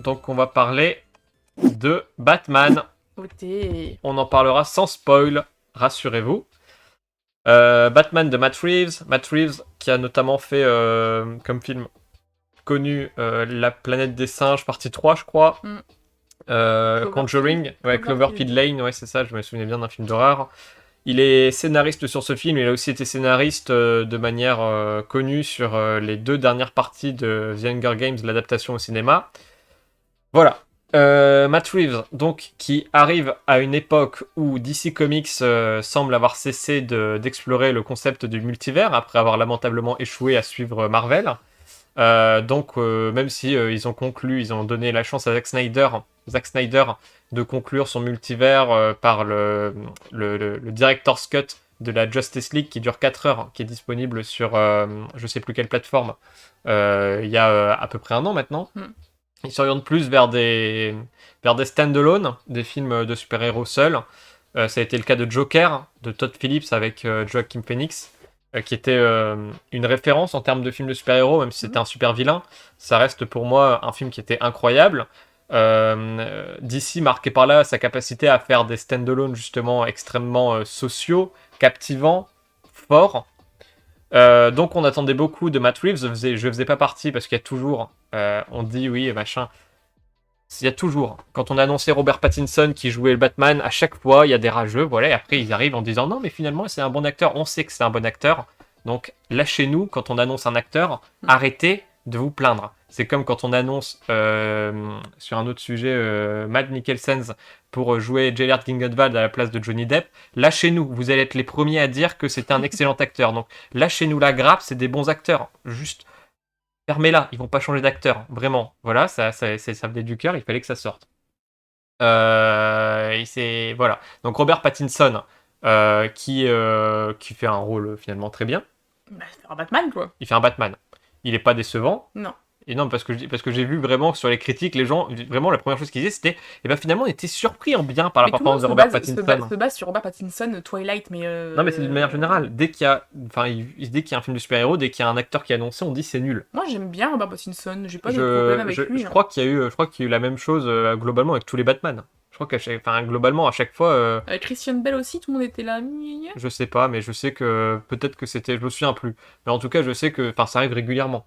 donc on va parler de Batman. Côté. On en parlera sans spoil, rassurez-vous. Batman de Matt Reeves. Matt Reeves qui a notamment fait comme film connu La planète des singes, partie 3, je crois. Conjuring, ouais, Cloverfield Lane, ouais, c'est ça, je me souviens bien d'un film d'horreur. Il est scénariste sur ce film, il a aussi été scénariste de manière connue sur les 2 dernières parties de The Hunger Games, l'adaptation au cinéma. Voilà. Matt Reeves, donc, qui arrive à une époque où DC Comics semble avoir cessé d'explorer le concept du multivers après avoir lamentablement échoué à suivre Marvel. Donc, même si ils ont donné la chance à Zack Snyder de conclure son multivers par le Director's Cut de la Justice League qui dure 4 heures, qui est disponible sur je sais plus quelle plateforme, il y a à peu près un an maintenant. Il s'oriente plus vers des stand-alone, des films de super-héros seuls. Ça a été le cas de Joker, de Todd Phillips avec Joaquin Phoenix, qui était une référence en termes de film de super-héros, même si c'était un super vilain. Ça reste pour moi un film qui était incroyable. DC marquait par là sa capacité à faire des stand-alone justement extrêmement sociaux, captivants, forts. Donc on attendait beaucoup de Matt Reeves, je faisais pas partie parce qu'il y a toujours, on dit oui machin, il y a toujours, quand on a annoncé Robert Pattinson qui jouait le Batman, à chaque fois il y a des rageux, voilà, et après ils arrivent en disant non mais finalement c'est un bon acteur, on sait que c'est un bon acteur, donc lâchez-nous quand on annonce un acteur, arrêtez de vous plaindre. C'est comme quand on annonce, sur un autre sujet, Matt Mikkelsen pour jouer Gellert Grindelwald à la place de Johnny Depp. Lâchez-nous, vous allez être les premiers à dire que c'était un excellent acteur. Donc lâchez-nous la grappe, c'est des bons acteurs. Juste fermez-la, ils vont pas changer d'acteur, vraiment. Voilà, ça venait du cœur, il fallait que ça sorte. Voilà. Donc Robert Pattinson, qui fait un rôle finalement très bien. Bah, c'est un Batman, quoi. Il fait un Batman. Il est pas décevant. Non. Et non, parce que j'ai vu vraiment que sur les critiques, les gens, vraiment, la première chose qu'ils disaient, c'était, et ben finalement, on était surpris en bien par la performance de Robert Pattinson. Se base sur Robert Pattinson, Twilight, mais. Non, mais c'est d'une manière générale. Dès qu'il y a un film de super-héros, dès qu'il y a un acteur qui est annoncé, on dit c'est nul. Moi, j'aime bien Robert Pattinson, j'ai pas de problème avec lui. Je crois qu'il y a eu la même chose globalement avec tous les Batman. Je crois globalement, à chaque fois. Avec Christian Bale aussi, tout le monde était là. Je sais pas, mais je sais que peut-être que c'était. Je me souviens plus. Mais en tout cas, je sais que ça arrive régulièrement.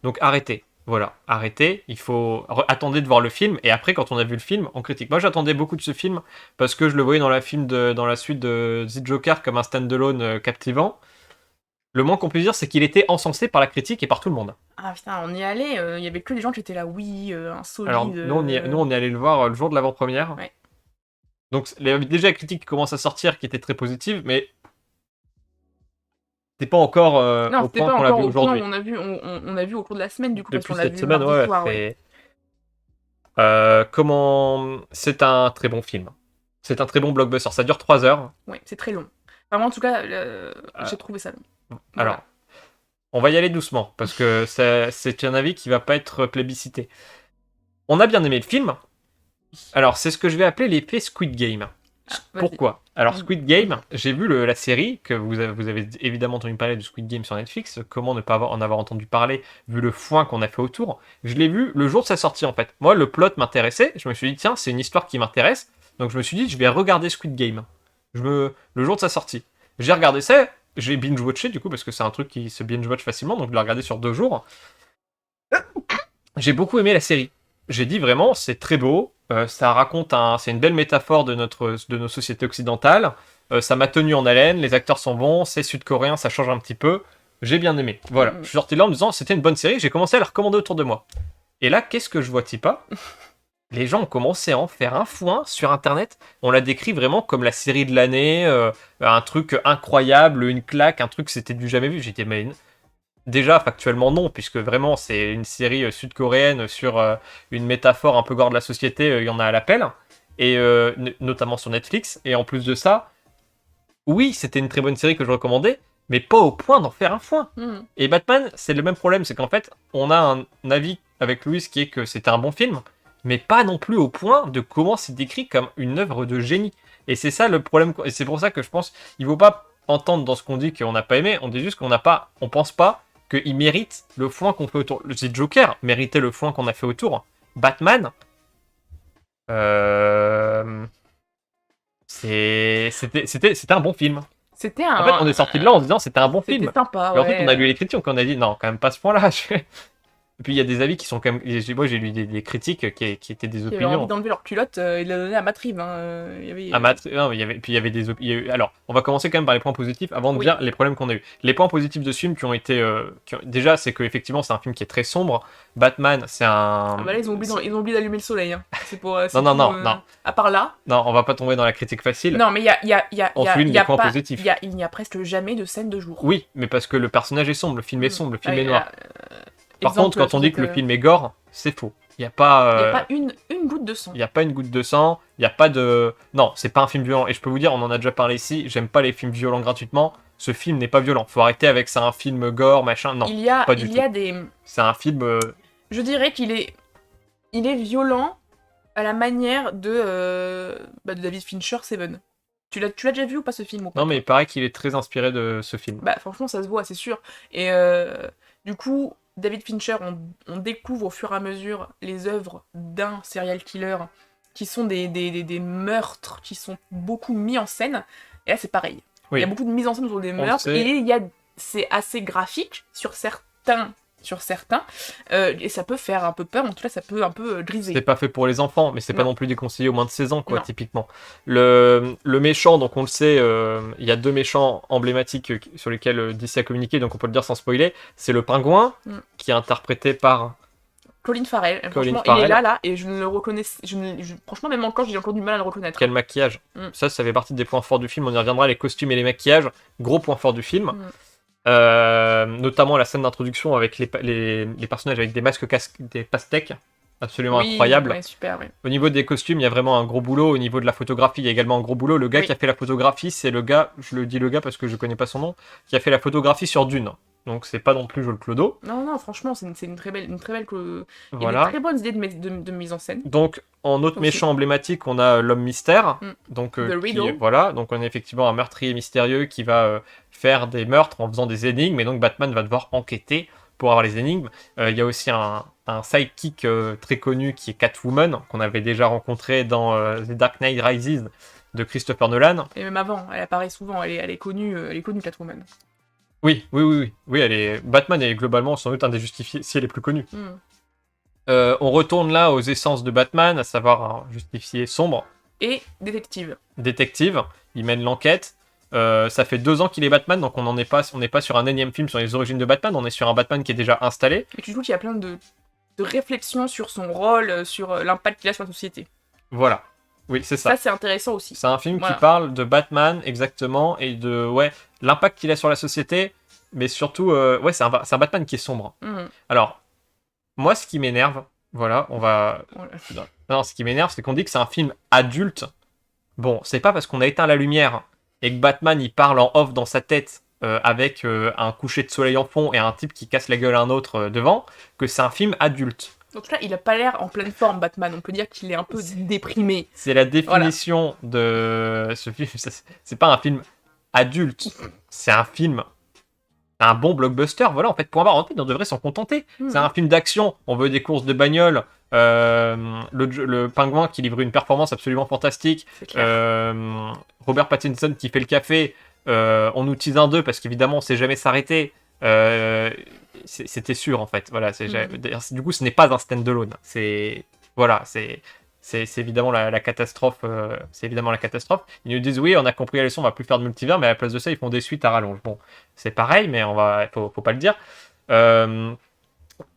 Donc arrêtez. Voilà, arrêtez, il faut attendre de voir le film, et après, quand on a vu le film, on critique. Moi, j'attendais beaucoup de ce film, parce que je le voyais dans la suite de The Joker comme un stand-alone captivant. Le moins qu'on puisse dire, c'est qu'il était encensé par la critique et par tout le monde. Ah putain, on y allait, il y avait que des gens qui étaient là, oui, insolide. Alors, nous, on est allé le voir le jour de l'avant-première. Ouais. Donc, il y avait déjà la critique qui commence à sortir, qui était très positive, mais c'était pas encore au point qu'on l'a vu aujourd'hui. On a vu au cours de la semaine, du coup, depuis parce qu'on l'a cette vu semaine, mardi soir, ouais. C'est un très bon film. C'est un très bon blockbuster. Ça dure 3 heures. Ouais, c'est très long. Enfin, moi, en tout cas, j'ai trouvé ça long. Alors, on va y aller doucement, parce que c'est un avis qui va pas être plébiscité. On a bien aimé le film. Alors, c'est ce que je vais appeler l'effet Squid Game. Pourquoi ? Alors, Squid Game, j'ai vu la série, que vous avez évidemment entendu parler de Squid Game sur Netflix. Comment ne pas en avoir entendu parler, vu le foin qu'on a fait autour. Je l'ai vu le jour de sa sortie, en fait. Moi, le plot m'intéressait. Je me suis dit, tiens, c'est une histoire qui m'intéresse. Donc, je me suis dit, je vais regarder Squid Game. Le jour de sa sortie. J'ai regardé ça. J'ai binge-watché, du coup, parce que c'est un truc qui se binge-watch facilement. Donc, je l'ai regardé sur 2 jours. J'ai beaucoup aimé la série. J'ai dit vraiment, c'est très beau. Ça raconte c'est une belle métaphore de nos sociétés occidentales. Ça m'a tenu en haleine. Les acteurs sont bons. C'est sud-coréen, ça change un petit peu. J'ai bien aimé. Voilà. Je suis sorti de là en me disant, c'était une bonne série. J'ai commencé à la recommander autour de moi. Et là, qu'est-ce que je vois, Tipa ? Les gens ont commencé à en faire un foin sur Internet. On la décrit vraiment comme la série de l'année, un truc incroyable, une claque, un truc c'était du jamais vu. J'ai dit, mais déjà, factuellement non, puisque vraiment c'est une série sud-coréenne sur une métaphore un peu gore de la société, il y en a à l'appel, et notamment sur Netflix. Et en plus de ça, oui, c'était une très bonne série que je recommandais, mais pas au point d'en faire un foin. Et Batman, c'est le même problème, c'est qu'en fait, on a un avis avec Louis qui est que c'était un bon film, mais pas non plus au point de comment c'est décrit comme une œuvre de génie. Et c'est ça le problème, et c'est pour ça que je pense il ne faut pas entendre dans ce qu'on dit qu'on n'a pas aimé, on dit juste on pense pas qu'il mérite le foin qu'on fait autour. Le Joker méritait le foin qu'on a fait autour, Batman, euh, c'était un bon film. C'était En fait, on est sorti de là en se disant c'était un bon C'était film. sympa, Mais en fait, ouais. on a lu les critiques, on a dit non, quand même pas ce point-là. Et puis il y a des avis qui sont quand même. Moi, j'ai lu des critiques qui étaient des Qui avaient envie opinions. d'enlever leur culotte, ils la donnaient à Matt Reeves, hein. Il y avait, Non, mais puis il y avait alors, on va commencer quand même par les points positifs avant de Oui. dire les problèmes qu'on a eu. Les points positifs de ce film qui ont été. Déjà, c'est qu'effectivement, c'est un film qui est très sombre. Batman, c'est un. Ah bah là, ils ont oublié d'allumer le soleil, hein. C'est pour. c'est Non, tout, non. À part là. Non, on va pas tomber dans la critique facile. Non, mais On souligne les points positifs. il n'y a presque jamais de scène de jour. Oui, mais parce que le personnage est sombre, le film est sombre, le film est noir. Par Exemple, contre, quand on dit que le film est gore, c'est faux. Il n'y a il n'y a pas. pas une goutte de sang. Il n'y a pas une goutte de sang, il n'y a pas de... Non, c'est pas un film violent. Et je peux vous dire, on en a déjà parlé ici, j'aime pas les films violents gratuitement. Ce film n'est pas violent. Faut arrêter avec ça, un film gore, machin. Non, Il y a, pas du il y a tout. des... C'est un film... Je dirais il est violent à la manière de David Fincher, Seven. Tu l'as déjà vu ou pas ce film ou pas? Non, mais il paraît qu'il est très inspiré de ce film. Bah franchement ça se voit, c'est sûr. Et du coup, David Fincher, on découvre au fur et à mesure les œuvres d'un serial killer qui sont des meurtres qui sont beaucoup mis en scène. Et là c'est pareil. Oui. Il y a beaucoup de mise en scène autour des On meurtres sait. et c'est assez graphique sur certains. Et ça peut faire un peu peur, en tout cas ça peut un peu griser. C'est pas fait pour les enfants, mais c'est pas Non. non plus déconseillé aux moins de 16 ans, quoi, Non. typiquement. Le méchant, donc on le sait, il y a deux méchants emblématiques sur lesquels DC a communiqué, donc on peut le dire sans spoiler. C'est le pingouin, qui est interprété par... Colin Farrell. Franchement, il Farrell. est là, et je ne le reconnais. Franchement, même encore, j'ai encore du mal à le reconnaître. Quel maquillage. Ça fait partie des points forts du film, on y reviendra, les costumes et les maquillages, gros point fort du film. Notamment la scène d'introduction avec les personnages avec des masques des pastèques, absolument incroyable. Ouais, super, ouais. Au niveau des costumes, il y a vraiment un gros boulot. Au niveau de la photographie, il y a également un gros boulot. Le gars qui a fait la photographie, c'est le gars, je le dis le gars parce que je connais pas son nom, qui a fait la photographie sur Dune. Donc c'est pas non plus Joel Clodo. Non, franchement, c'est une très belle il y a Voilà. des très bonnes idées de mise en scène. Donc en autre méchant emblématique, on a l'homme mystère. Donc The Riddle. voilà, donc on a effectivement un meurtrier mystérieux qui va faire des meurtres en faisant des énigmes, et donc Batman va devoir enquêter pour avoir les énigmes. Il y a aussi un sidekick très connu qui est Catwoman, qu'on avait déjà rencontré dans The Dark Knight Rises de Christopher Nolan. Et même avant, elle apparaît souvent, elle est connue Catwoman. Oui, Batman est globalement sans doute un des justiciers les plus connus. On retourne là aux essences de Batman, à savoir un justicier sombre. Et détective. Il mène l'enquête. Ça fait 2 ans qu'il est Batman, donc on n'est pas sur un énième film sur les origines de Batman, on est sur un Batman qui est déjà installé. Et tu trouves qu'il y a plein de réflexions sur son rôle, sur l'impact qu'il a sur la société. Voilà. Oui, c'est ça. Ça, c'est intéressant aussi. C'est un film qui parle de Batman, exactement, et de l'impact qu'il a sur la société, mais surtout, c'est un Batman qui est sombre. Alors, moi, ce qui m'énerve, ce qui m'énerve, c'est qu'on dit que c'est un film adulte. Bon, c'est pas parce qu'on a éteint la lumière et que Batman, il parle en off dans sa tête avec un coucher de soleil en fond et un type qui casse la gueule à un autre devant, que c'est un film adulte. En tout cas, il a pas l'air en pleine forme, Batman. On peut dire qu'il est un peu déprimé. C'est la définition de ce film. C'est pas un film adulte. C'est un film... un bon blockbuster. Voilà, en fait, point barre. En fait, on devrait s'en contenter. C'est un film d'action. On veut des courses de bagnole. Le pingouin qui livre une performance absolument fantastique. Robert Pattinson qui fait le café. On nous tease un 2 parce qu'évidemment, on sait jamais s'arrêter. C'était sûr en fait. Voilà, du coup, ce n'est pas un stand-alone. C'est évidemment la catastrophe. C'est évidemment la catastrophe. Ils nous disent oui, on a compris la leçon, on va plus faire de multivers, mais à la place de ça, ils font des suites à rallonge. Bon, c'est pareil, mais faut pas le dire.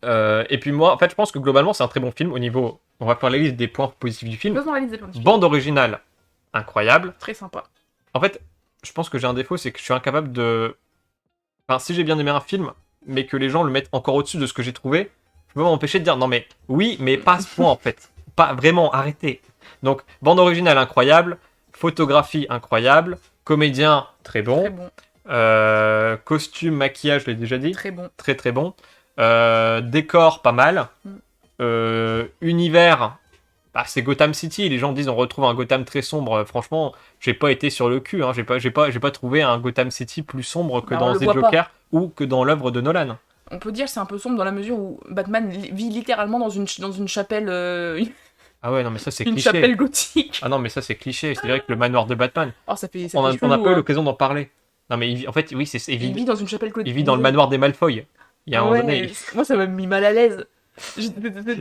Et puis moi, en fait, je pense que globalement, c'est un très bon film au niveau. On va faire la liste des points positifs du film. Bande originale, incroyable. Très sympa. En fait, je pense que j'ai un défaut, c'est que je suis incapable de. Enfin, si j'ai bien aimé un film, mais que les gens le mettent encore au-dessus de ce que j'ai trouvé, je peux pas m'empêcher de dire non, mais oui, mais pas à ce point en fait. Pas vraiment, arrêtez. Donc, bande originale incroyable, photographie incroyable, comédien très bon. Très bon. Costume, maquillage, je l'ai déjà dit. Très bon. Très très bon. Décor, pas mal. Univers, c'est Gotham City. Les gens disent on retrouve un Gotham très sombre. Franchement, j'ai pas été sur le cul. Hein. J'ai pas trouvé un Gotham City plus sombre que dans The Joker ou que dans l'œuvre de Nolan. On peut dire que c'est un peu sombre dans la mesure où Batman vit littéralement dans une chapelle, Ah ouais, non, mais ça, c'est une cliché. chapelle gothique. Ah non, mais ça, c'est cliché. C'est vrai que le manoir de Batman, Oh, ça fait on n'a chelou, pas eu hein. l'occasion d'en parler. Non, mais en fait, oui, c'est Il évident. vit dans une chapelle Il gothique. vit dans le manoir des Malfoy. Il y a un Ah moment donné, ouais, moi ça m'a mis mal à l'aise. C'était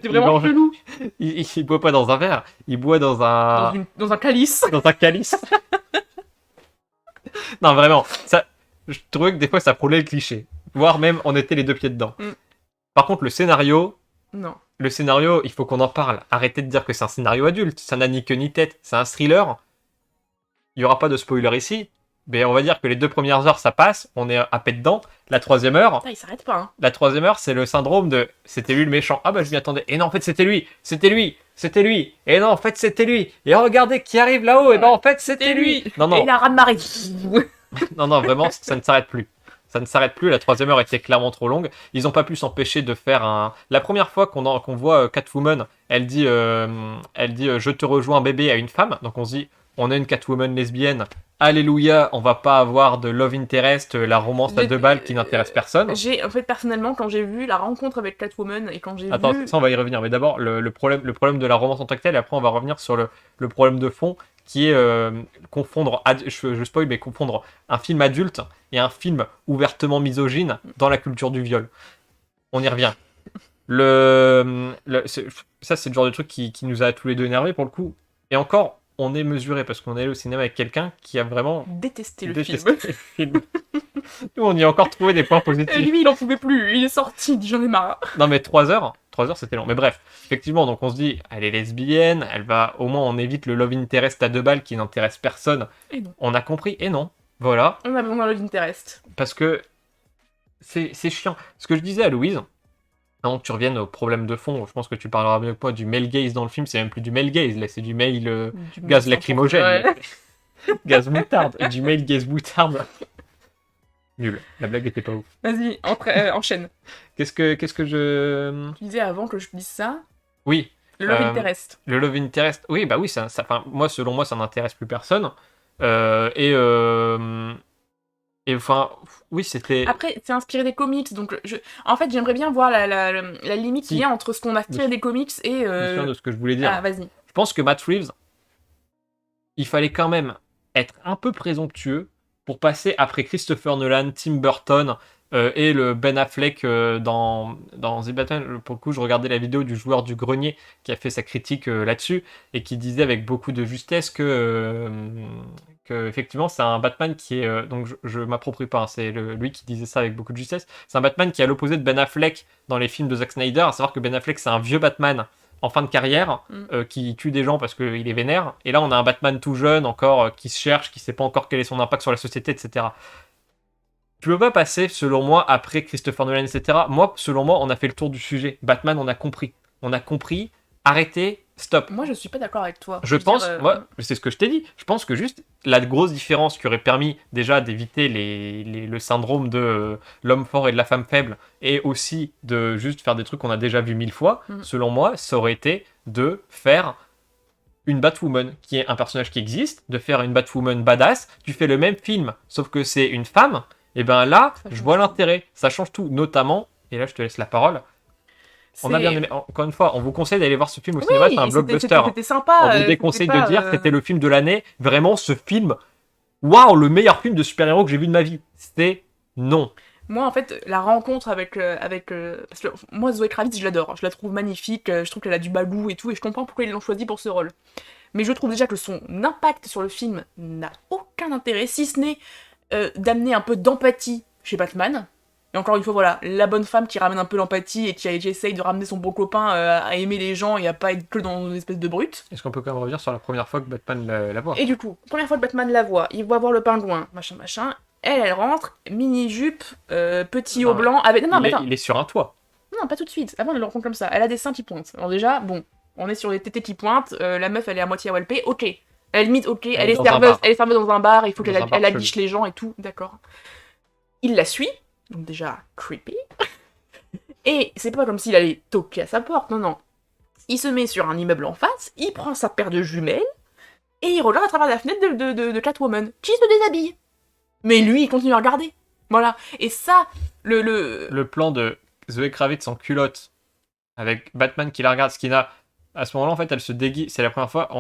il vraiment mange- chelou. il boit pas dans un verre, il boit Dans un calice. dans un calice. Non, vraiment, ça, je trouvais que des fois ça frôlait le cliché. Voire même on était les deux pieds dedans. Mm. Par contre, Non. le scénario, il faut qu'on en parle. Arrêtez de dire que c'est un scénario adulte, ça n'a ni queue ni tête, c'est un thriller. Il y aura pas de spoiler ici, mais on va dire que les 2 premières heures ça passe, on est à peine dedans. La troisième heure, Putain, il s'arrête pas, hein. c'est le syndrome de c'était lui le méchant. Ah bah je m'y attendais. Et non, en fait c'était lui. Et non, en fait c'était lui. Et regardez qui arrive là-haut. Et ben en fait c'était lui. Non, Et non, la raz-de-marée. non, non, vraiment, ça ne s'arrête plus. Ça ne s'arrête plus, la troisième heure était clairement trop longue. Ils n'ont pas pu s'empêcher de faire un... La première fois qu'on voit Catwoman, elle dit je te rejoins bébé à une femme. Donc on se dit, on a une Catwoman lesbienne. Alléluia, on va pas avoir de love interest, la romance à 2 balles qui n'intéresse personne. En fait, personnellement, quand j'ai vu la rencontre avec Catwoman et quand j'ai Attends, vu... ça on va y revenir. Mais d'abord, le problème de la romance en tant que telle, et après on va revenir sur le problème de fond, qui est confondre, je spoil, mais confondre un film adulte et un film ouvertement misogyne dans la culture du viol. On y revient. Ça, c'est le genre de truc qui nous a tous les deux énervés pour le coup. Et encore, on est mesuré parce qu'on est allé au cinéma avec quelqu'un qui a vraiment détesté le détesté film. le film. Nous, on y a encore trouvé des points positifs. Lui, il en pouvait plus. Il est sorti, il dit j'en ai marre. Non, mais 3 heures, 3 heures c'était long. Mais bref, effectivement, donc on se dit, elle est lesbienne, elle va, au moins on évite le love interest à 2 balles qui n'intéresse personne. Et non. On a compris, et non. Voilà, On a besoin d'un love interest. parce que c'est chiant. Ce que je disais à Louise, avant que tu reviennes au problème de fond, je pense que tu parleras mieux que moi du male gaze dans le film, c'est même plus du male gaze, là c'est du male Du gaz sang lacrymogène. Ouais. Gaz moutarde, du male gaze moutarde. Nul, la blague était pas ouf. Vas-y, enchaîne. Qu'est-ce que je... Tu disais avant que je dise ça, Oui, le love Euh, interest. le love interest, oui, bah oui, enfin, moi, selon moi, ça n'intéresse plus personne. Et enfin, oui, c'était... Après, c'est inspiré des comics, donc en fait, j'aimerais bien voir la limite Si. qu'il y a entre ce qu'on a tiré Je- des comics et... Je me souviens de ce que je voulais dire. Ah, vas-y. Je pense que Matt Reeves, il fallait quand même être un peu présomptueux pour passer après Christopher Nolan, Tim Burton et le Ben Affleck dans The Batman. Pour le coup, je regardais la vidéo du joueur du grenier qui a fait sa critique là-dessus et qui disait avec beaucoup de justesse que effectivement c'est un Batman qui est donc je m'approprie pas, hein, c'est lui qui disait ça avec beaucoup de justesse. C'est un Batman qui est à l'opposé de Ben Affleck dans les films de Zack Snyder, à savoir que Ben Affleck c'est un vieux Batman en fin de carrière qui tue des gens parce qu'il est vénère. Et là, on a un Batman tout jeune encore qui se cherche, qui sait pas encore quel est son impact sur la société, etc. Tu peux pas passer, selon moi, après Christopher Nolan, etc. Moi, selon moi, on a fait le tour du sujet. Batman, on a compris. On a compris. Arrêtez. Stop. Moi, je suis pas d'accord avec toi. Je veux pense, dire, moi, c'est ce que je t'ai dit. Je pense que juste la grosse différence qui aurait permis déjà d'éviter le syndrome de l'homme fort et de la femme faible, et aussi de juste faire des trucs qu'on a déjà vu 1000 fois, selon moi, ça aurait été de faire une Batwoman qui est un personnage qui existe, de faire une Batwoman badass. Tu fais le même film, sauf que c'est une femme. Et ben là, Ça je change vois tout. l'intérêt. Ça change tout, notamment. Et là, je te laisse la parole. On a c'est- bien aimé. Encore une fois, on vous conseille d'aller voir ce film au cinéma. C'est un blockbuster. C'était sympa. On vous déconseille de dire c'était le film de l'année. Vraiment, ce film, waouh, le meilleur film de super-héros que j'ai vu de ma vie. C'était non. Moi, en fait, la rencontre parce que moi, Zoé Kravitz, je l'adore. Je la trouve magnifique. Je trouve qu'elle a du bagou et tout. Et je comprends pourquoi ils l'ont choisi pour ce rôle. Mais je trouve déjà que son impact sur le film n'a aucun intérêt, si ce n'est d'amener un peu d'empathie chez Batman. Et encore une fois, voilà, la bonne femme qui ramène un peu l'empathie et qui essaye de ramener son bon copain à aimer les gens et à pas être que dans une espèce de brute. Est-ce qu'on peut quand même revenir sur la première fois que Batman la voit? Et du coup, première fois que Batman la voit, il va voir le pingouin, machin, machin. Elle rentre, mini-jupe, petit haut Non, blanc, avec... Non, mais attends, il est sur un toit. non, pas tout de suite. Avant, elle le rencontre comme ça. Elle a des seins qui pointent. Alors déjà, bon, on est sur les tétés qui pointent, la meuf, elle est à moitié AWP, ok. À la limite, ok, elle est dans un serveuse, bar. elle est serveuse dans un bar, il faut Dans qu'elle un bar elle adige les gens et tout, d'accord. Il la suit, donc déjà, creepy. Et c'est pas comme s'il allait toquer à sa porte, non, non. Il se met sur un immeuble en face, il prend sa paire de jumelles, et il regarde à travers la fenêtre de Catwoman, qui se déshabille. Mais lui, il continue à regarder. Voilà. Et ça, le... Le plan de Zoé Kravitz en culotte, avec Batman qui la regarde, ce qui n'a... À ce moment-là, en fait, elle se déguise. C'est la première fois,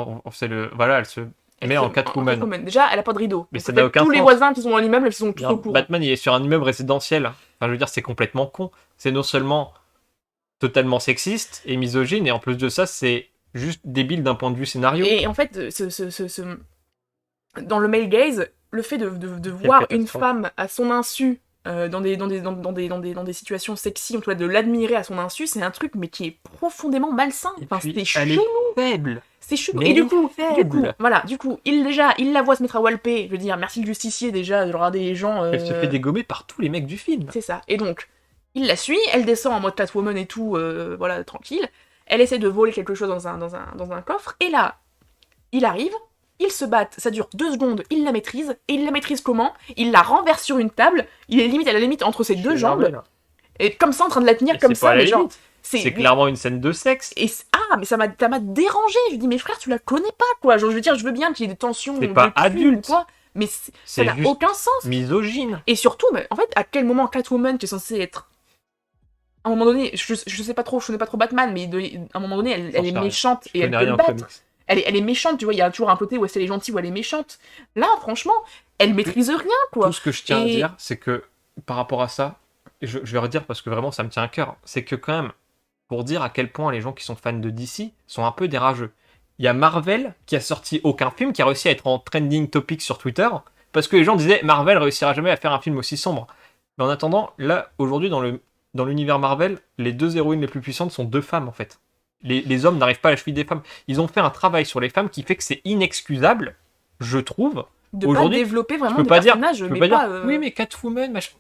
voilà, elle se met en Catwoman. Déjà, elle a pas de rideau. Mais Donc ça n'a aucun tous les sens. voisins qui sont dans l'immeuble, ils sont tous au courant. Batman, il est sur un immeuble résidentiel. Enfin, je veux dire, c'est complètement con. C'est non seulement totalement sexiste et misogyne, et en plus de ça, c'est juste débile d'un point de vue scénario. Et en fait, dans le male gaze, le fait de voir une femme à son insu dans des situations sexy, en tout cas de l'admirer à son insu, c'est un truc mais qui est profondément malsain. Enfin, c'est chelou. Faible. C'est chelou. Et du coup, il la voit se mettre à walper. Je veux dire, merci le justicier déjà de regarder les gens. Elle se fait dégommer par tous les mecs du film. C'est ça. Et donc, il la suit, elle descend en mode Catwoman et tout, voilà, tranquille. Elle essaie de voler quelque chose dans un coffre. Et là, il arrive. Ils se battent, ça dure 2 secondes, il la maîtrise, et il la maîtrise comment? Il la renverse sur une table, il est limite à la limite entre ses deux jambes, et comme ça en train de la tenir comme ça, mais genre... C'est clairement une scène de sexe. Et mais ça m'a dérangé, je lui dis mais frère tu la connais pas quoi, genre je veux dire je veux bien qu'il y ait des tensions... C'est pas adulte quoi, mais ça n'a aucun sens. Misogyne. Et surtout, mais en fait, à quel moment Catwoman qui est censée être... À un moment donné, je sais pas trop, je connais pas trop Batman, mais à un moment donné elle est méchante et elle peut le battre. Elle est méchante, tu vois, il y a toujours un côté où elle est gentille, où elle est méchante. Là, franchement, elle maîtrise rien, quoi. Tout ce que je tiens à dire, c'est que, par rapport à ça, je vais redire parce que vraiment ça me tient à cœur, c'est que quand même, pour dire à quel point les gens qui sont fans de DC sont un peu des rageux. Il y a Marvel qui a sorti aucun film, qui a réussi à être en trending topic sur Twitter, parce que les gens disaient Marvel réussira jamais à faire un film aussi sombre. Mais en attendant, là, aujourd'hui, dans l'univers Marvel, les 2 héroïnes les plus puissantes sont 2 femmes, en fait. Les hommes n'arrivent pas à la cheville des femmes. Ils ont fait un travail sur les femmes qui fait que c'est inexcusable, je trouve. De pas développer vraiment des personnages, mais pas... Oui, mais Catwoman, machin.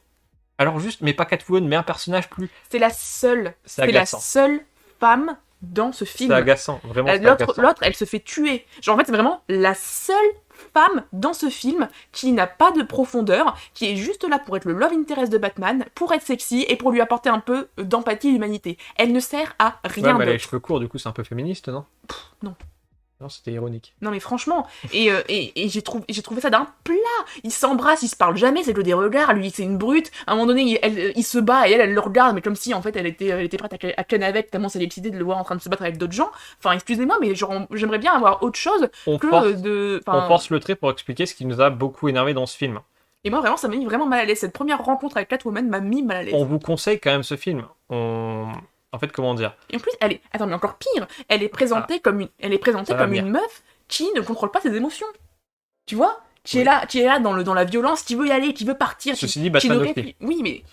Alors juste, mais pas Catwoman, mais un personnage plus... C'est la seule femme dans ce film. C'est agaçant, vraiment. L'autre, elle se fait tuer. Genre, en fait, c'est vraiment la seule femme dans ce film qui n'a pas de profondeur, qui est juste là pour être le love interest de Batman, pour être sexy et pour lui apporter un peu d'empathie et d'humanité. Elle ne sert à rien d'autre. Elle a les cheveux courts, du coup, c'est un peu féministe, non? Non. Non, c'était ironique. Non mais franchement, et j'ai trouvé ça d'un plat. Ils s'embrassent, ils se parlent jamais, c'est que des regards. Lui, c'est une brute. À un moment donné, il se bat et elle le regarde, mais comme si en fait elle était prête à ken avec, tellement c'est l'excité de le voir en train de se battre avec d'autres gens. Enfin, excusez-moi, mais genre j'aimerais bien avoir autre chose On force le trait pour expliquer ce qui nous a beaucoup énervé dans ce film. Et moi vraiment, ça m'a mis vraiment mal à l'aise. Cette première rencontre avec Catwoman m'a mis mal à l'aise. On vous conseille quand même ce film. En fait, comment dire? Et en plus, attends, mais encore pire, elle est présentée comme une meuf qui ne contrôle pas ses émotions. Tu vois? Qui est là dans la violence, qui veut y aller, qui veut partir. Ceci dit, Batman aussi. Oui,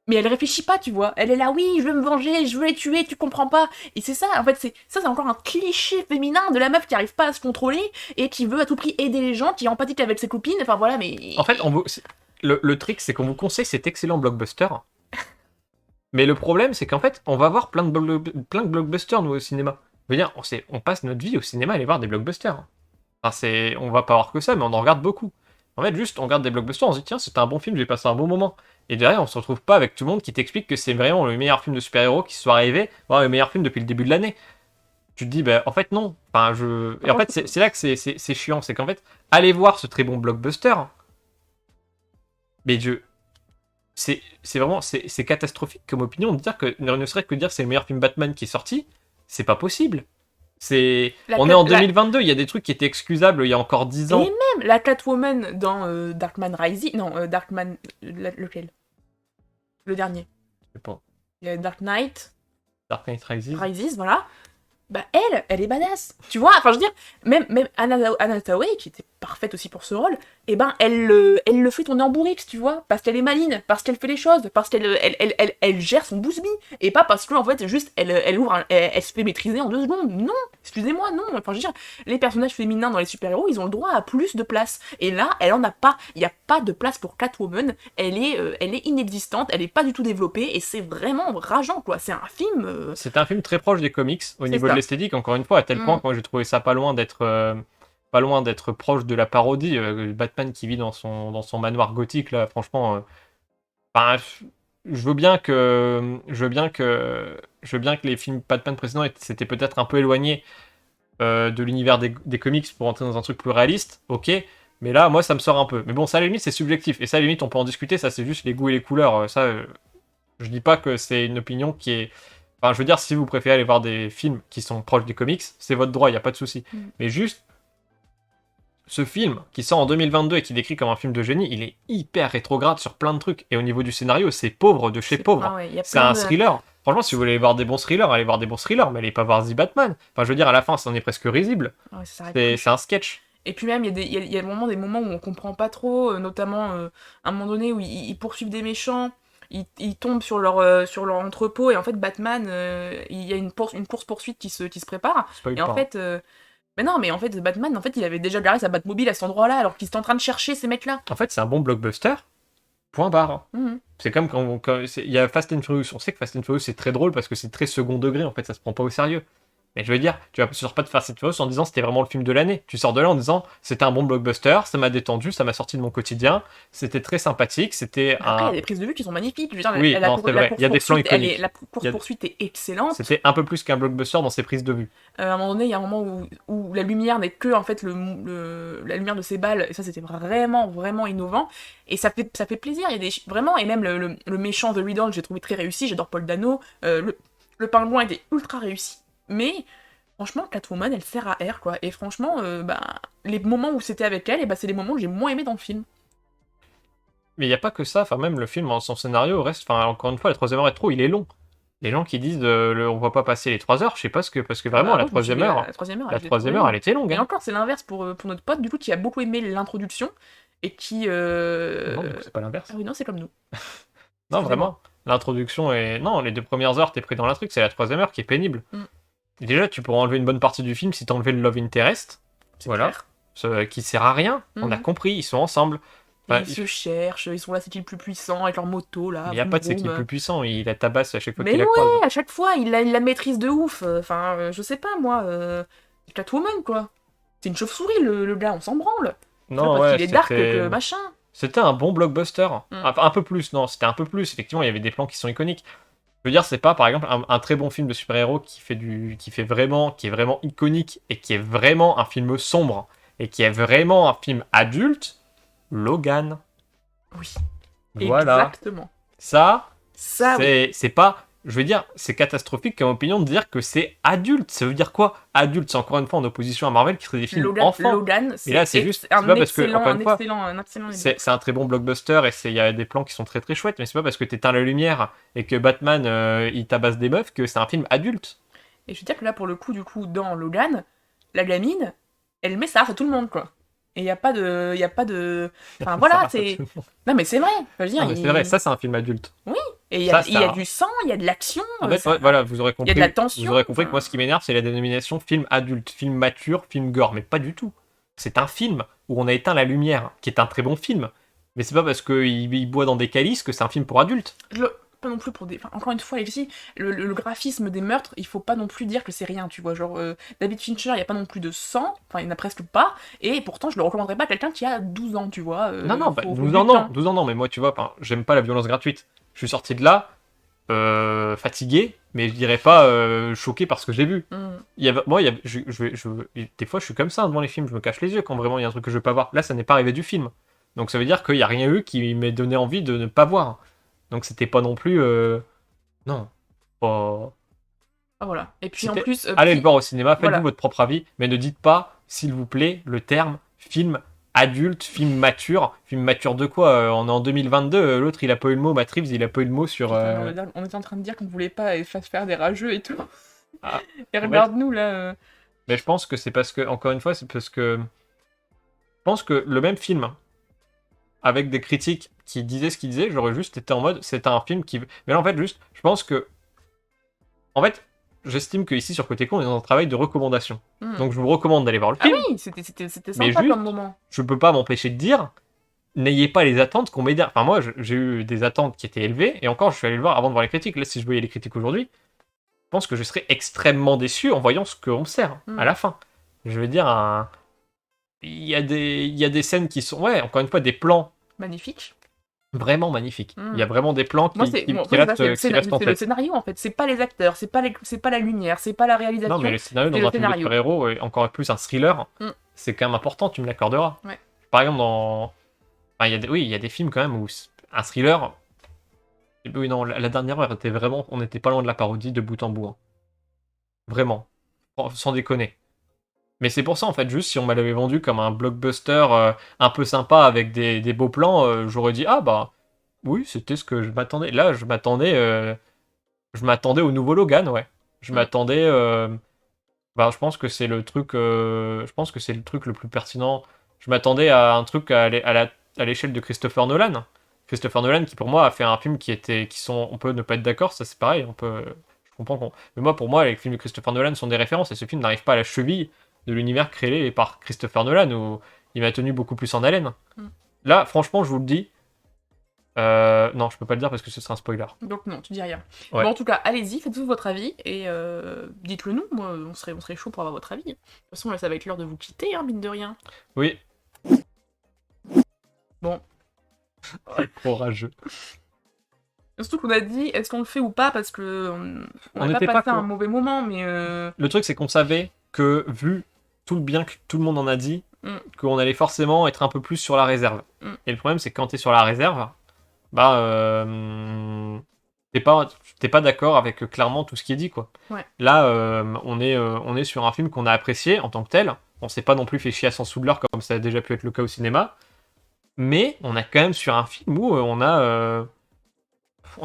mais elle réfléchit pas, tu vois. Elle est là, oui, je veux me venger, je veux les tuer, tu comprends pas. Et c'est ça, en fait, c'est encore un cliché féminin de la meuf qui arrive pas à se contrôler et qui veut à tout prix aider les gens, qui est empathique avec ses copines, enfin voilà, mais... En fait, le trick, c'est qu'on vous conseille cet excellent blockbuster. Mais le problème, c'est qu'en fait, on va voir plein de blockbusters, nous, au cinéma. Je veux dire, on passe notre vie au cinéma à aller voir des blockbusters. Enfin, on va pas voir que ça, mais on en regarde beaucoup. En fait, juste, on regarde des blockbusters, on se dit, tiens, c'était un bon film, j'ai passé un bon moment. Et derrière, on se retrouve pas avec tout le monde qui t'explique que c'est vraiment le meilleur film de super-héros qui soit arrivé, voire le meilleur film depuis le début de l'année. Tu te dis, en fait, non. Enfin, Et en fait, c'est là que c'est chiant, c'est qu'en fait, allez voir ce très bon blockbuster. Mais c'est vraiment c'est catastrophique comme opinion de dire que ne serait-ce que dire que c'est le meilleur film Batman qui est sorti, c'est pas possible. On est en 2022, il y a des trucs qui étaient excusables il y a encore 10 ans. Et même la Catwoman dans Darkman Rising, non, Darkman lequel? Le dernier. Je sais pas. Il y a Dark Knight Rises, voilà. Bah elle est badass. Tu vois, enfin je veux dire, même Anna Hathaway, qui était parfaite aussi pour ce rôle, et ben elle le fait tourner en bourrix, tu vois, parce qu'elle est maligne, parce qu'elle fait les choses, parce qu'elle gère son bousby, et pas parce que en fait juste elle ouvre, elle se fait maîtriser en 2 secondes. Non, excusez-moi, non. Enfin je veux dire, les personnages féminins dans les super-héros, ils ont le droit à plus de place. Et là, elle en a pas. Il y a pas de place pour Catwoman. Elle est inexistante, elle est pas du tout développée, et c'est vraiment rageant quoi. C'est un film. C'est un film très proche des comics au niveau de l'esthétique, encore une fois, à tel point que moi j'ai trouvé ça pas loin d'être proche de la parodie. Batman qui vit dans son manoir gothique là, franchement, je veux bien que les films Batman précédents s'étaient peut-être un peu éloignés de l'univers des comics pour entrer dans un truc plus réaliste, ok, Mais là, moi, ça me sort un peu. Mais bon, ça, à la limite, c'est subjectif. Et ça, à la limite, on peut en discuter. Ça, c'est juste les goûts et les couleurs. Je dis pas que c'est une opinion qui est... Enfin, je veux dire, si vous préférez aller voir des films qui sont proches des comics, c'est votre droit, il n'y a pas de souci. Mais juste, ce film, qui sort en 2022 et qui est décrit comme un film de génie, il est hyper rétrograde sur plein de trucs. Et au niveau du scénario, c'est pauvre de chez pauvre. Ah ouais, y a C'est plein un de- thriller. Franchement, si vous voulez voir des bons thrillers, allez voir des bons thrillers, mais allez pas voir The Batman. Enfin, je veux dire, à la fin, c'en est presque risible. Ouais, ça s'arrête C'est plus. c'est un sketch. Et puis même, il y a vraiment des moments où on comprend pas trop, notamment à un moment donné où ils poursuivent des méchants, ils tombent sur leur entrepôt, et en fait, Batman, il y a une course-poursuite qui se prépare. Spoil Et en pas. fait, mais non, mais en fait, Batman, en fait, il avait déjà garé sa Batmobile à cet endroit-là, alors qu'il était en train de chercher ces mecs-là. En fait, c'est un bon blockbuster. Point barre. Mhm. C'est comme il y a Fast and Furious. On sait que Fast and Furious c'est très drôle parce que c'est très second degré. En fait, ça se prend pas au sérieux. Mais je veux dire, tu sors pas de Fast and Furious en disant c'était vraiment le film de l'année. Tu sors de là en disant c'était un bon blockbuster, ça m'a détendu, ça m'a sorti de mon quotidien, c'était très sympathique, c'était Mais après, il y un. a des prises de vue qui sont magnifiques. Je veux dire, Oui, non, c'est vrai. Il y a des plans iconiques. La Il y a- course-poursuite est excellente. C'était un peu plus qu'un blockbuster dans ses prises de vue. À un moment donné, il y a un moment où la lumière n'est que en fait la lumière de ces balles, et ça c'était vraiment vraiment innovant, et ça fait plaisir. Il y a vraiment, et même le méchant The Riddle, j'ai trouvé très réussi. J'adore Paul Dano. Le pingouin était ultra réussi, mais franchement Catwoman elle sert à R quoi. Et franchement, les moments où c'était avec elle, et c'est les moments que j'ai moins aimé dans le film. Mais il n'y a pas que ça. Enfin, même le film, son scénario reste. Enfin, encore une fois, la troisième heure est trop. Il est long. Les gens qui disent on va pas passer les 3 heures, je sais pas ce que. Parce que vraiment, Moi, je me suis dit, la troisième heure, la je l'ai troisième trouvée heure, longue. elle était longue. Et Hein. encore, c'est l'inverse pour notre pote, du coup, qui a beaucoup aimé l'introduction, et qui... Non, du coup, c'est pas l'inverse. Ah oui, non, c'est comme nous. Non, Excusez-moi. vraiment. L'introduction est. Non, les 2 premières heures, t'es pris dans l'intrigue, c'est la troisième heure qui est pénible. Mm. Et déjà, tu pourrais enlever une bonne partie du film si t'enlevais le Love Interest, C'est voilà. clair. Qui sert à rien. On a Mhm. compris, ils sont ensemble. Et Enfin, ils se cherchent, ils sont là, c'est-il le plus puissant, avec leur moto, là, il n'y a vroom, pas de c'est qui est vroom. plus puissant, il la tabasse à chaque fois Mais qu'il la croise. ouais, à chaque fois, il la maîtrise de ouf. Enfin, je sais pas, moi, c'est Catwoman, quoi. C'est une chauve-souris, le gars, on s'en branle. Non, Parce ouais, qu'il est dark c'était. que machin. C'était un bon blockbuster. Mm. Enfin, un peu plus, non, c'était un peu plus. Effectivement, il y avait des plans qui sont iconiques. Je veux dire, c'est pas, par exemple, un très bon film de super-héros qui est vraiment iconique et qui est vraiment un film sombre et qui est vraiment un film adulte. Logan. Oui, Voilà. exactement. Ça, Ça, oui. c'est pas. Je veux dire, c'est catastrophique comme opinion de dire que c'est adulte. Ça veut dire quoi? Adulte, c'est encore une fois en opposition à Marvel qui serait des films enfants. Logan, Mais là, c'est ex- juste. un C'est pas parce que, excellent, encore une fois, un excellent c'est un très bon blockbuster et il y a des plans qui sont très très chouettes, mais c'est pas parce que t'éteins la lumière et que Batman il tabasse des meufs que c'est un film adulte. Et je veux dire que là, pour le coup, du coup, dans Logan, la gamine, elle met ça à tout le monde, quoi. Et il y a pas de... Enfin, Ça voilà, rate c'est... tout le monde. Non, mais c'est vrai, je veux dire, Non, mais c'est vrai, ça c'est un film adulte. Et il y ça, a, c'est il y a un- du sang, il y a de l'action. En fait, ouais, voilà, vous aurez Il y compris. a de la tension. Vous aurez compris que moi, enfin, ce qui m'énerve, c'est la dénomination film adulte, film mature, film gore, mais pas du tout. C'est un film où on a éteint la lumière, qui est un très bon film. Mais c'est pas parce qu'il boit dans des calices que c'est un film pour adultes. pas non plus pour des... Enfin, encore une fois, ici, le graphisme des meurtres, il faut pas non plus dire que c'est rien, tu vois. Genre, David Fincher, il y a pas non plus de sang, enfin, il n'y en a presque pas, et pourtant, je le recommanderais pas à quelqu'un qui a 12 ans, tu vois. Non, non, faut 12 du ans non, temps. 12 ans non, mais moi tu vois, j'aime pas la violence gratuite. Je suis sorti de là, fatigué, mais je dirais pas choqué par ce que j'ai vu. Mm. Moi, des fois je suis comme ça devant les films, je me cache les yeux quand vraiment il y a un truc que je veux pas voir. Là, ça n'est pas arrivé du film. Donc ça veut dire qu'il y a rien eu qui m'ait donné envie de ne pas voir. Donc c'était pas non plus... Non. Pas... Ah, voilà. Et puis en C'était- plus... Allez le voir au cinéma, faites-vous voilà. votre propre avis, mais ne dites pas, s'il vous plaît, le terme film adulte, film mature. Film mature de quoi? On est en 2022, l'autre il a pas eu le mot, Matt Reeves il a pas eu le mot sur... Putain, on était en train de dire qu'on voulait pas faire des rageux et tout. Ah, Et fait- regarde-nous, là... Mais je pense que c'est parce que, encore une fois, c'est parce que... Je pense que le même film, avec des critiques qui disaient ce qu'ils disaient, j'aurais juste été en mode, c'est un film qui... Mais là, en fait, juste, je pense que... En fait, j'estime que ici sur Côté Con, on est dans un travail de recommandation. hmm. Donc je vous recommande d'aller voir le Ah film. oui, c'était Mais sympa juste- comme moment. Je peux pas m'empêcher de dire, n'ayez pas les attentes qu'on met derrière. Enfin, moi, j'ai eu des attentes qui étaient élevées, et encore, je suis allé le voir avant de voir les critiques. Là, si je voyais les critiques aujourd'hui, je pense que je serais extrêmement déçu en voyant ce qu'on me sert à la fin. Je veux dire, il y a des scènes qui sont, ouais, encore une fois, des plans Magnifique. vraiment magnifiques. Mm. Il y a vraiment des plans qui Moi, c'est moi, restent, c'est qui restent en le tête. scénario, en fait. C'est pas les acteurs, c'est pas la lumière, c'est pas la réalisation. Non, mais le scénario c'est dans le un film de scénario. super-héros, et encore plus un thriller, Mm. c'est quand même important, tu me l'accorderas. Ouais. Je par exemple, enfin, il y a des films quand même où un thriller. Oui, non, la dernière heure était vraiment. On n'était pas loin de la parodie de bout en bout, hein. Vraiment. Sans déconner. Mais c'est pour ça, en fait, juste si on m'avait vendu comme un blockbuster un peu sympa avec des beaux plans, j'aurais dit, ah bah, oui, c'était ce que je m'attendais. Là, je m'attendais au nouveau Logan, ouais. Je Mm. m'attendais. Bah, je pense que c'est le truc. Je pense que c'est le truc le plus pertinent. Je m'attendais à un truc à l'échelle de Christopher Nolan. Christopher Nolan, qui pour moi a fait un film on peut ne pas être d'accord, ça c'est pareil, je comprends mais moi, pour moi, les films de Christopher Nolan sont des références et ce film n'arrive pas à la cheville de l'univers créé par Christopher Nolan où il m'a tenu beaucoup plus en haleine. Mm. Là, franchement, je vous le dis. Non, je peux pas le dire parce que ce serait un spoiler. Donc non, tu dis rien. Ouais. Bon, en tout cas, allez-y, faites-vous votre avis et dites-le nous. Moi, on serait chaud pour avoir votre avis. De toute façon, là, ça va être l'heure de vous quitter, hein, mine de rien. Oui. Bon. Trop rageux. Surtout qu'on a dit, est-ce qu'on le fait ou pas, parce que on n'a n'était pas pas passé un con. mauvais moment, mais Le truc, c'est qu'on savait que, vu tout le bien que tout le monde en a dit, Mm. qu'on allait forcément être un peu plus sur la réserve. Mm. Et le problème, c'est que quand t'es sur la réserve, bah, t'es pas d'accord avec clairement tout ce qui est dit, quoi. Ouais. Là, on est sur un film qu'on a apprécié en tant que tel. On s'est pas non plus fait chier à 100 sous de l'heure comme ça a déjà pu être le cas au cinéma. Mais on a quand même sur un film où on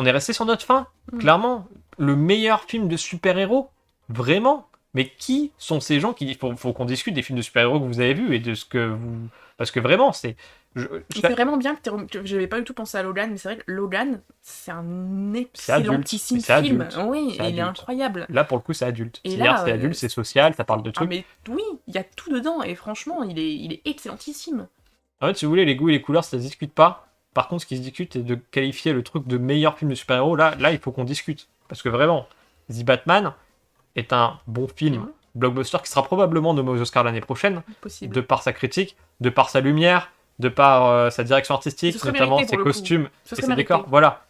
est resté sur notre faim, Mm. clairement. Le meilleur film de super-héros, vraiment. Mais qui sont ces gens qui... Faut qu'on discute des films de super-héros que vous avez vus et de ce que vous... Parce que vraiment, c'est... C'est vraiment bien que j'avais pas du tout pensé à Logan, mais c'est vrai que Logan, c'est un C'est adulte. excellentissime Mais c'est film. adulte. Oui, C'est et il est adulte. incroyable. Là, pour le coup, c'est adulte. Et C'est-à-dire, là, c'est adulte, c'est social, ça parle de Ah, trucs. mais oui, il y a tout dedans, et franchement, il est excellentissime. En fait, si vous voulez, les goûts et les couleurs, ça se discute pas. Par contre, ce qui se discute, c'est de qualifier le truc de meilleur film de super-héros. Là, il faut qu'on discute. Parce que vraiment, The Batman est un bon film blockbuster qui sera probablement nommé aux Oscars l'année prochaine, Possible. de par sa critique, de par sa lumière, de par sa direction artistique, Ce serait notamment mérité, ses pour le coup. costumes Ce et serait ses mérité. décors. Voilà.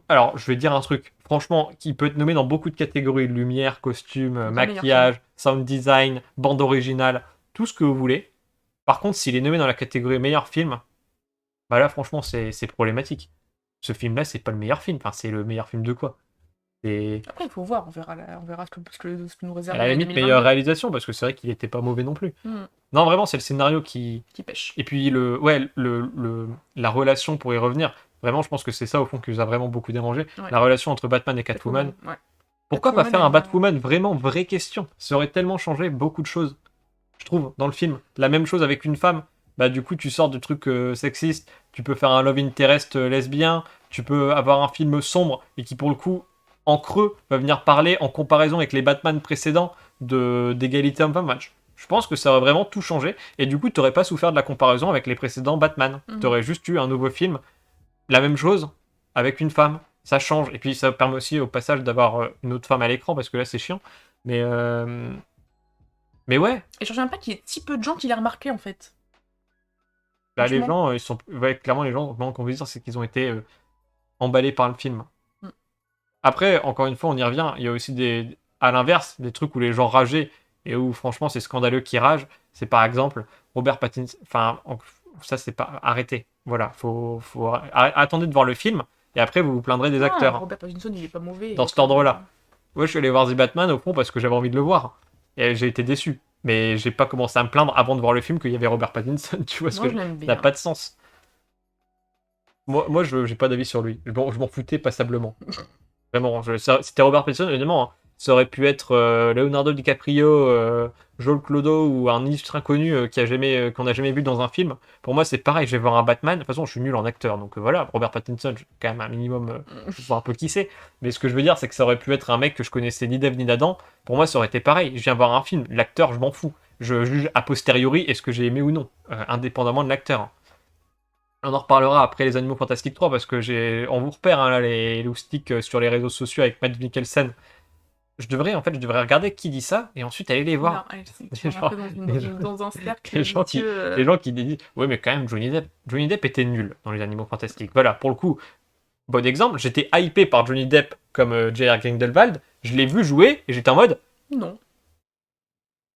Alors, je vais dire un truc, franchement, qui peut être nommé dans beaucoup de catégories, lumière, costume, Grand maquillage, sound design, bande originale, tout ce que vous voulez. Par contre, s'il est nommé dans la catégorie meilleur film, bah là, franchement, c'est problématique. Ce film-là, c'est pas le meilleur film. Enfin, c'est le meilleur film de quoi? C'est Après, il faut voir, on verra ce que nous réserve à la limite 2022. meilleure réalisation, parce que c'est vrai qu'il était pas mauvais non plus. Mm. Non, vraiment, c'est le scénario qui pêche. Et puis, la relation, pour y revenir, vraiment, je pense que c'est ça, au fond, qui nous a vraiment beaucoup dérangé. Ouais. La relation entre Batman et Catwoman. Ouais. Pourquoi pas Catwoman, faire un elle- Batwoman vraiment vraie question? Ça aurait tellement changé beaucoup de choses, je trouve, dans le film. La même chose avec une femme. Bah, du coup, tu sors de trucs sexistes, tu peux faire un love interest lesbien, tu peux avoir un film sombre et qui, pour le coup, en creux, va venir parler en comparaison avec les Batman précédents d'égalité homme-femme. Je pense que ça aurait vraiment tout changé. Et du coup, tu n'aurais pas souffert de la comparaison avec les précédents Batman. Mhm. Tu aurais juste eu un nouveau film, la même chose, avec une femme. Ça change. Et puis, ça permet aussi, au passage, d'avoir une autre femme à l'écran, parce que là, c'est chiant. Mais ouais, Et je reviens pas qu'il y ait si peu de gens qui l'aient remarqué, en fait. là, les Franchement. gens, ils sont. Ouais, clairement, les gens, vraiment, qu'on veut dire, c'est qu'ils ont été emballés par le film. Mm. Après, encore une fois, on y revient. Il y a aussi à l'inverse, des trucs où les gens rageaient et où, franchement, c'est scandaleux qu'ils ragent. C'est par exemple Robert Pattinson. Enfin, ça, c'est pas. Arrêtez. Voilà, attendez de voir le film et après, vous vous plaindrez des acteurs. Robert Pattinson, il est pas mauvais. Dans cet ordre-là. Ouais, je suis allé voir The Batman au fond parce que j'avais envie de le voir. Et j'ai été déçu. Mais j'ai pas commencé à me plaindre avant de voir le film qu'il y avait Robert Pattinson. Tu vois ce Moi, que je l'aime ça bien. n'a pas de sens. Moi j'ai pas d'avis sur lui. Je m'en foutais passablement. Vraiment. C'était Robert Pattinson, évidemment. Hein. Ça aurait pu être Leonardo DiCaprio, Joel Clodo ou un illustre inconnu qu'on n'a jamais vu dans un film. Pour moi, c'est pareil. Je vais voir un Batman. De toute façon, je suis nul en acteur. Donc voilà, Robert Pattinson, j'ai quand même un minimum voir un peu qui c'est. Mais ce que je veux dire, c'est que ça aurait pu être un mec que je connaissais ni d'Ève ni d'Adam. Pour moi, ça aurait été pareil. Je viens voir un film. L'acteur, je m'en fous. Je juge a posteriori est-ce que j'ai aimé ou non, indépendamment de l'acteur. On en reparlera après les Animaux Fantastiques 3 parce que on vous repère hein, là, les loustiques sur les réseaux sociaux avec Matt Mikkelsen. Je devrais regarder qui dit ça et ensuite aller les voir. Non, Les gens- les gens- dans un cercle les gens qui disent ouais mais quand même Johnny Depp était nul dans les Animaux Fantastiques. Voilà, pour le coup, bon exemple, j'étais hypé par Johnny Depp comme J.R. Grindelwald, je l'ai vu jouer et j'étais en mode Non.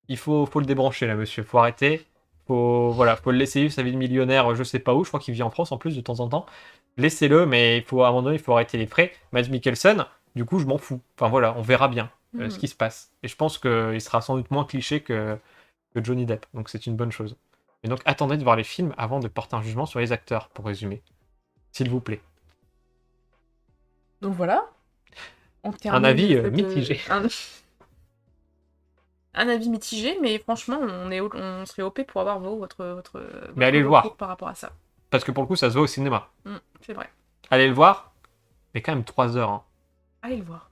il faut le débrancher là monsieur, faut arrêter. faut le laisser vivre sa vie de millionnaire, je sais pas où, je crois qu'il vit en France en plus de temps en temps. Laissez-le, mais à un moment donné, il faut arrêter les frais. Mads Mikkelsen, du coup, je m'en fous. Enfin voilà, on verra bien ce qui se passe. Et je pense qu'il sera sans doute moins cliché que Johnny Depp, donc c'est une bonne chose. Et donc attendez de voir les films avant de porter un jugement sur les acteurs, pour résumer. S'il vous plaît. Donc voilà. On Un termine avis cette, mitigé. un avis mitigé, mais franchement, on serait OP pour avoir Mais votre allez le voir. retour par rapport à ça. Parce que pour le coup, ça se voit au cinéma. C'est vrai. Allez le voir, mais quand même 3 heures. Hein. Allez le voir.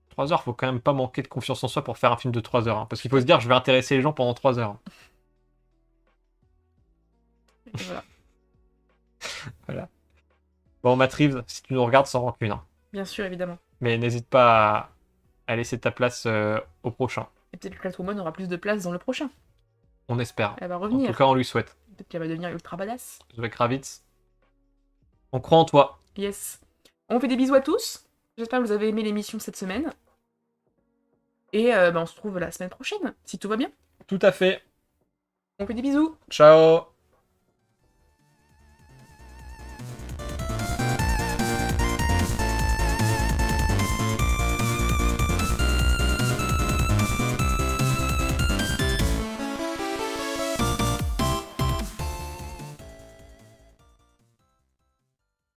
3 heures, faut quand même pas manquer de confiance en soi pour faire un film de 3 heures. Hein. Parce qu'il faut se dire, je vais intéresser les gens pendant 3 heures. Et voilà. Voilà. Bon, Matt Reeves, si tu nous regardes, sans rancune. Hein. Bien sûr, évidemment. Mais n'hésite pas à laisser ta place au prochain. Et peut-être que Catwoman aura plus de place dans le prochain. On espère. Elle va En revenir. tout cas, on lui souhaite. Peut-être qu'elle va devenir ultra badass. Zoé Kravitz, on croit en toi. Yes. On fait des bisous à tous. J'espère que vous avez aimé l'émission cette semaine. Et on se retrouve la semaine prochaine, si tout va bien. Tout à fait. On fait des bisous. Ciao.